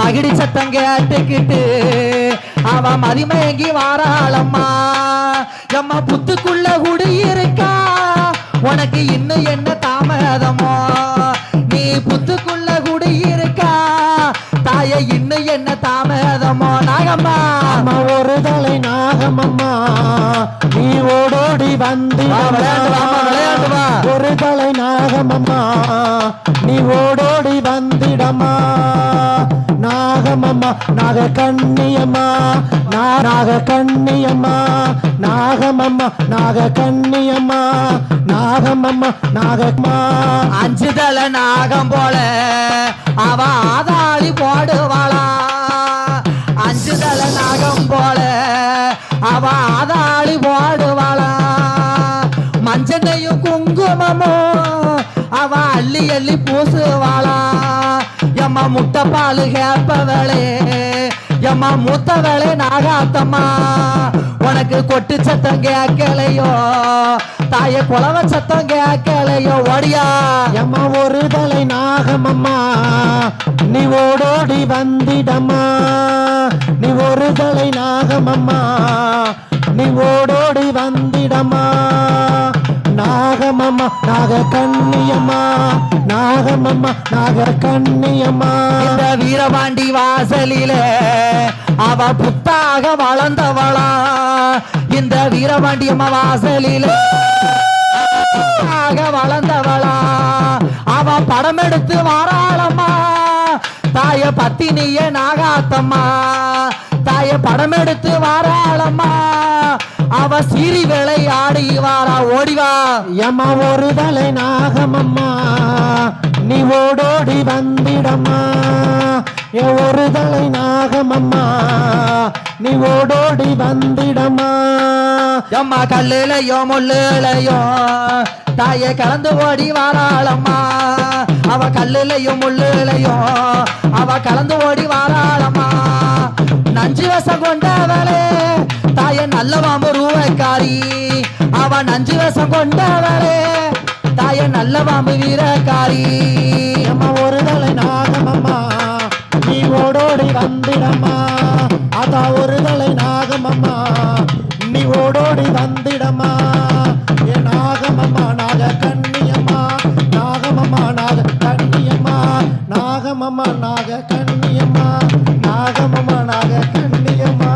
மகிடி சத்தம் கேட்டுக்கிட்டு அவ மதிமயங்கி வாராளம்மா எம்மா புத்துக்குள்ள குடி இருக்கா உனக்கு இன்னும் என்ன தாமதமோ நீ புத்துக்குள்ள குடி இருக்கா தாய இன்னும் என்ன தாமதமோ நாகம்மா ஒரு தலை நாகமம்மா நீ ஓடோடி வந்து விளையாடுவா ஒரு தலை நாகமம்மா நீ ஓடோடி வந்திடமா நாகமம்மா நாக கண்ணியம்மா நாக கண்ணியம்மா நாகமம்மா நாக கண்ணியம்மா நாகமம்மா நாகம்மா அஞ்சு தலை நாகம் போல அவ ஆதாளி போடுவாளா அஞ்சு தலை நாகம் போல அவ ஆதாளி போடுவாளா மஞ்சனையும் குங்குமமும் அவ அள்ளி அள்ளி பூசுவாளா எம்மா முட்டை பாலு கேப்பவளே எம்மா மூத்தவளே நாகாத்தம்மா உனக்கு கொட்டு சத்தம் கேட்கலையோ தாய குலவ சத்தம் கேட்கலையோ ஓடியா எம்மா ஒரு தலை நாகமம்மா நீ ஓடோடி வந்திடம்மா நீ ஒரு தலை நாகமம்மா நீ ஓடோடி வந்திடம்மா நாகமம்மா நாக கண்ணியம்மா நாகமம்மா நாக கண்ணியம்மா இந்த வீரபாண்டி வாசலில அவ புத்தாக வளர்ந்தவளா இந்த வீரபாண்டி அம்மா வாசலில வளர்ந்தவளா அவ படம் எடுத்து வாராளம்மா தாய பத்தினிய நாகாத்தம்மா தாய படம் எடுத்து வாராளம்மா அவ சீரி விளையாடி வாரா ஓடிவா எம்மா ஒரு தலை நாகமம்மா நீ ஓடோடி வந்திடம்மா ஒரு தலை நாகமம்மா நீ ஓடோடி வந்திடம்மா எம்மா கல்லுலையோ முள்ளுலையோ தாய கலந்து ஓடி வாராளம்மா அவ கல்லுலையோ முள்ளுலையோ அவ கலந்து ஓடி வாராளம்மா நஞ்சு வசம் கொண்டவளே தாய நல்ல வாம்பு ரூபாய்க்காரி அவ நஞ்சு வசம் கொண்டவளே தாய நல்ல வாம்பு வீரக்காரி அம்மா ஒரு தலை நாகமம்மா நீ ஓடோடி வந்திடம்மா அதா ஒரு தலை நாகமம்மா நீ ஓடோடி வந்திடம்மா ஏ நாகமம்மா நாக கண்ணியம்மா நாகமம்மா நாக கண்ணியம்மா நாகமம்மா நாக கண்ணியம்மா நாகமம்மா நாக கண்ணியம்மா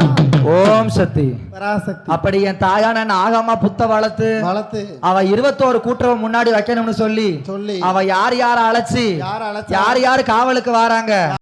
ஓம் சக்தி பராசக்தி. அப்படி என் தாயான நாகம்மா புத்த வளர்த்து அவ 21 கூட்டுறவு முன்னாடி வைக்கணும்னு சொல்லி அவ யார் யார அழைச்சி யார் யார் காவலுக்கு வராங்க